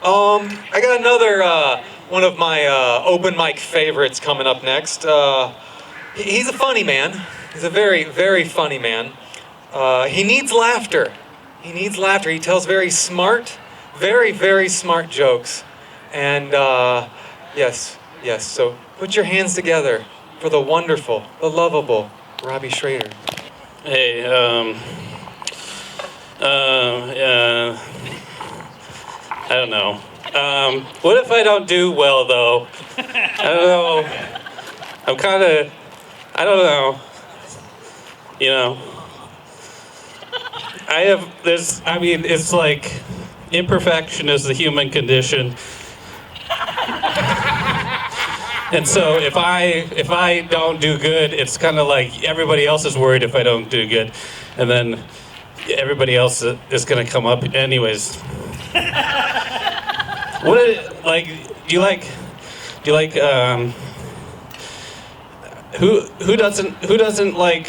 I got another one of my open mic favorites coming up next. He's a funny man. He's a very, very funny man. He needs laughter. He needs laughter. He tells very smart, very, very smart jokes. And yes. So put your hands together for the wonderful, the lovable Robbie Schroeder. Hey, I don't know. What if I don't do well, though? I don't know. I don't know. You know, it's like imperfection is the human condition. And so if I don't do good, it's kind of like everybody else is worried if I don't do good. And then everybody else is going to come up anyways. Do you like who doesn't like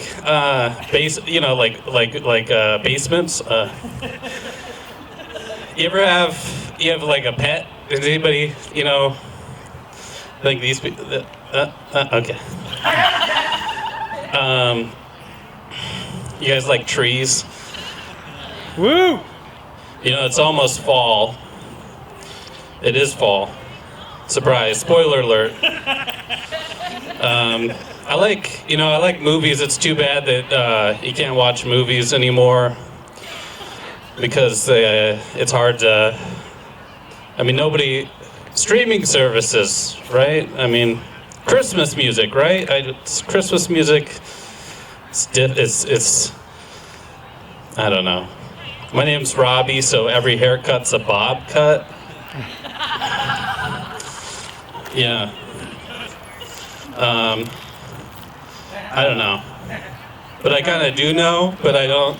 basements? You have like a pet? Does anybody, like these people? Okay. You guys like trees? Woo! It's almost fall. It is fall. Surprise! Spoiler alert. I like movies. It's too bad that you can't watch movies anymore because it's hard to. Nobody. Streaming services, right? Christmas music, right? It's Christmas music. It's. I don't know. My name's Robbie, so every haircut's a bob cut. Yeah. I don't know. But I kind of do know, but I don't.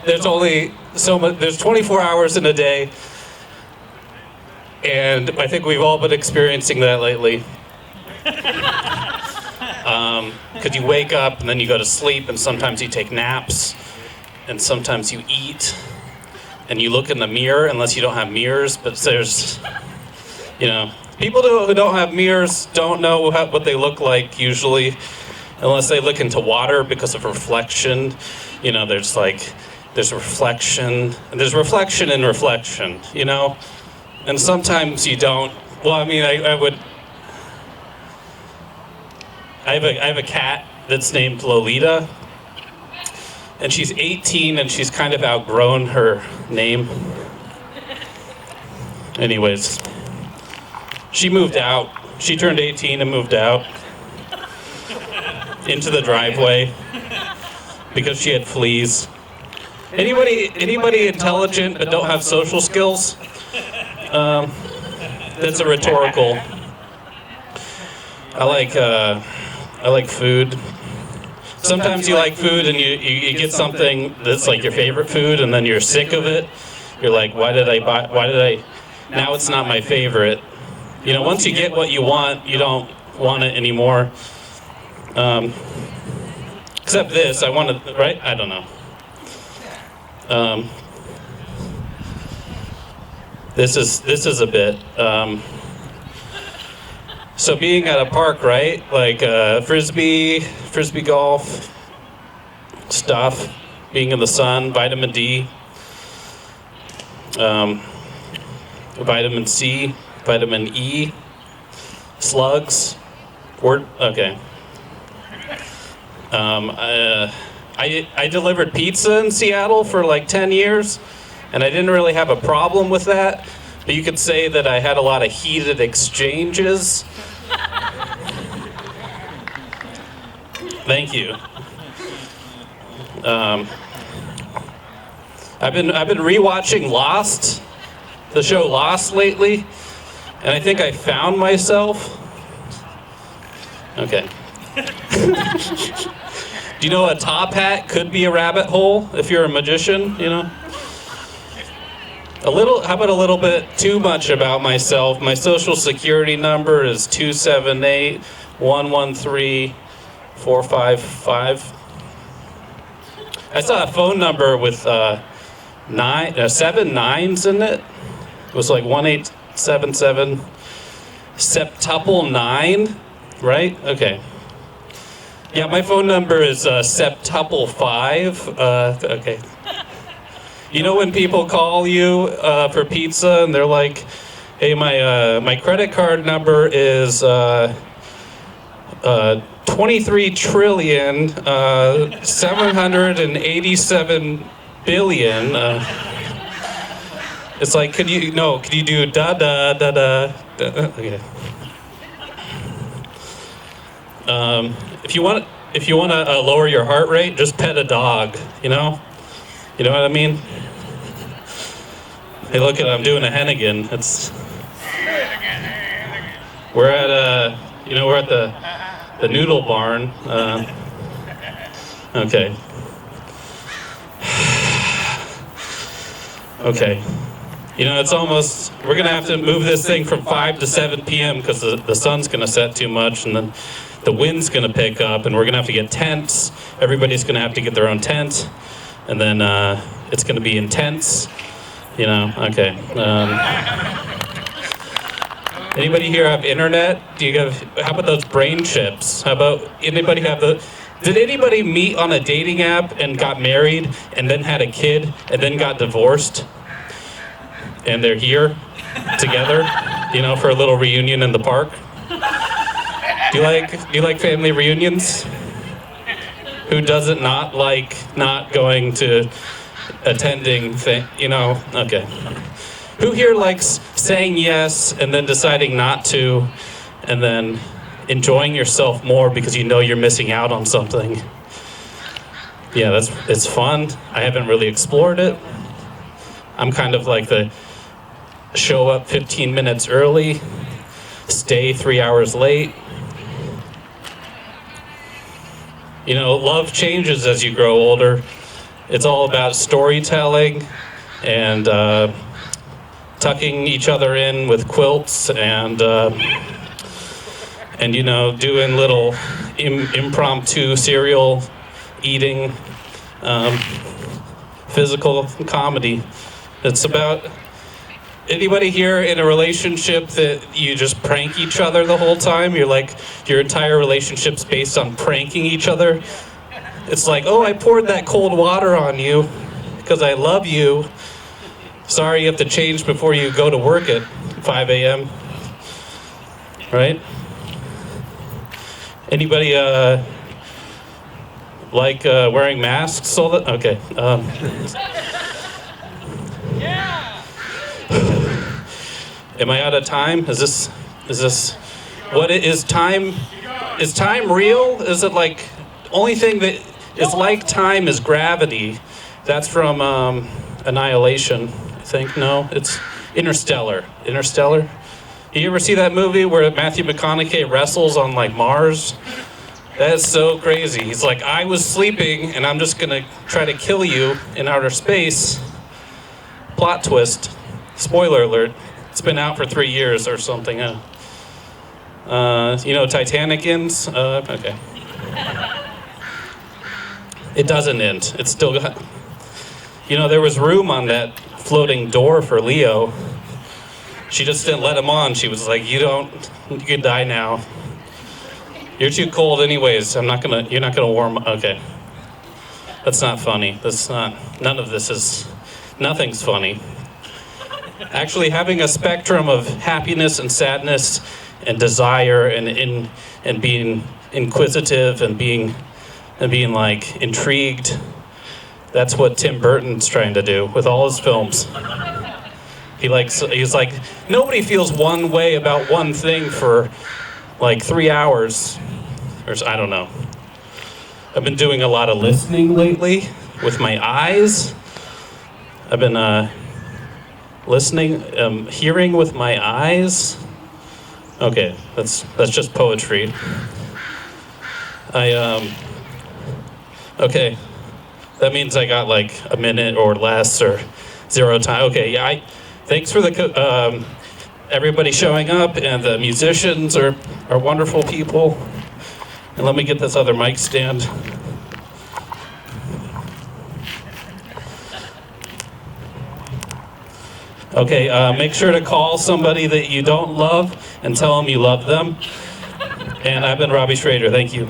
There's only so much. There's 24 hours in a day, and I think we've all been experiencing that lately. Because you wake up and then you go to sleep, and sometimes you take naps, and sometimes you eat, and you look in the mirror, unless you don't have mirrors. But there's, people who don't have mirrors don't know what they look like usually, unless they look into water because of reflection. There's reflection, and there's reflection in reflection, and sometimes you don't. Well, I have a cat that's named Lolita, and she's 18 and she's kind of outgrown her name. Anyways, she moved out. She turned 18 and moved out into the driveway because she had fleas. Anybody intelligent but don't have social skills? That's a rhetorical. I like food. Sometimes you like food and you get something that's like your favorite food and then you're sick of it. You're like, why did I? Now it's not my favorite. Once you get what you want, you don't want it anymore. Except this, I want to, right? I don't know. This is a bit. So being at a park, right? Like frisbee golf stuff, being in the sun, vitamin D, vitamin C, vitamin E, slugs. Okay. I delivered pizza in Seattle for like 10 years, and I didn't really have a problem with that. But you could say that I had a lot of heated exchanges. Thank you. I've been rewatching Lost, the show Lost lately, and I think I found myself. Okay. Do you know a top hat could be a rabbit hole if you're a magician? How about a little bit too much about myself? My social security number is 278-113-455. I saw a phone number with 7 nines in it. was like 1877 septuple 9, right? Okay. Yeah, my phone number is septuple 5. Okay. You know when people call you for pizza and they're like, "Hey, my credit card number is 23 trillion 787 billion." It's like, could you do da da da da? Okay. If you want to lower your heart rate, just pet a dog. You know what I mean? Hey, look at, I'm doing a Hennigan. We're at the noodle barn. Okay. Okay. It's almost, we're gonna have to move this thing from 5 to 7 p.m. because the sun's gonna set too much, and then the wind's gonna pick up, and we're gonna have to get tents. Everybody's gonna have to get their own tent, and then it's gonna be intense. Okay. Anybody here have internet? How about those brain chips? How about, anybody have did anybody meet on a dating app and got married and then had a kid and then got divorced? And they're here together, for a little reunion in the park? Do you like family reunions? Who doesn't not like not going to attending okay. Who here likes saying yes and then deciding not to, and then enjoying yourself more because you're missing out on something? Yeah, it's fun. I haven't really explored it. I'm kind of like the show up 15 minutes early, stay 3 hours late. Love changes as you grow older. It's all about storytelling and tucking each other in with quilts and doing little impromptu cereal eating, physical comedy. It's about, anybody here in a relationship that you just prank each other the whole time? You're like, your entire relationship's based on pranking each other. It's like, oh, I poured that cold water on you because I love you. Sorry, you have to change before you go to work at 5 a.m. Right? Anybody like wearing masks all the? Okay. Am I out of time? Is this? What is time? Is time real? Is it like only thing that is like time is gravity? That's from Annihilation, I think. No, it's Interstellar. Interstellar. You ever see that movie where Matthew McConaughey wrestles on like Mars? That's so crazy. He's like, I was sleeping and I'm just gonna try to kill you in outer space. Plot twist. Spoiler alert. It's been out for 3 years or something. Titanic ends? Okay. It doesn't end. It's still got... there was room on that floating door for Leo. She just didn't let him on. She was like, you can die now. You're too cold anyways. You're not gonna warm up. Okay. That's not funny. Nothing's funny. Actually, having a spectrum of happiness and sadness and desire and being inquisitive and being like intrigued, that's what Tim Burton's trying to do with all his films. He's like, nobody feels one way about one thing for like 3 hours. I don't know. I've been doing a lot of listening lately with my eyes. I've been listening, hearing with my eyes. Okay, that's just poetry. Okay, that means I got like a minute or less or 0 time. Okay, yeah. Thanks for everybody showing up, and the musicians are wonderful people. And let me get this other mic stand. Okay, make sure to call somebody that you don't love and tell them you love them. And I've been Robbie Schroeder. Thank you.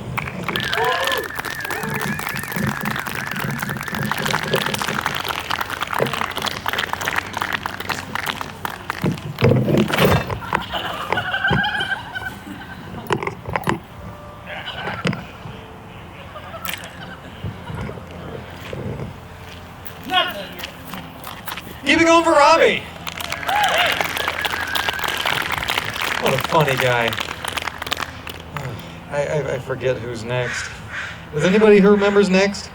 Keep it going for Robbie. What a funny guy. I forget who's next. Is anybody who remembers next?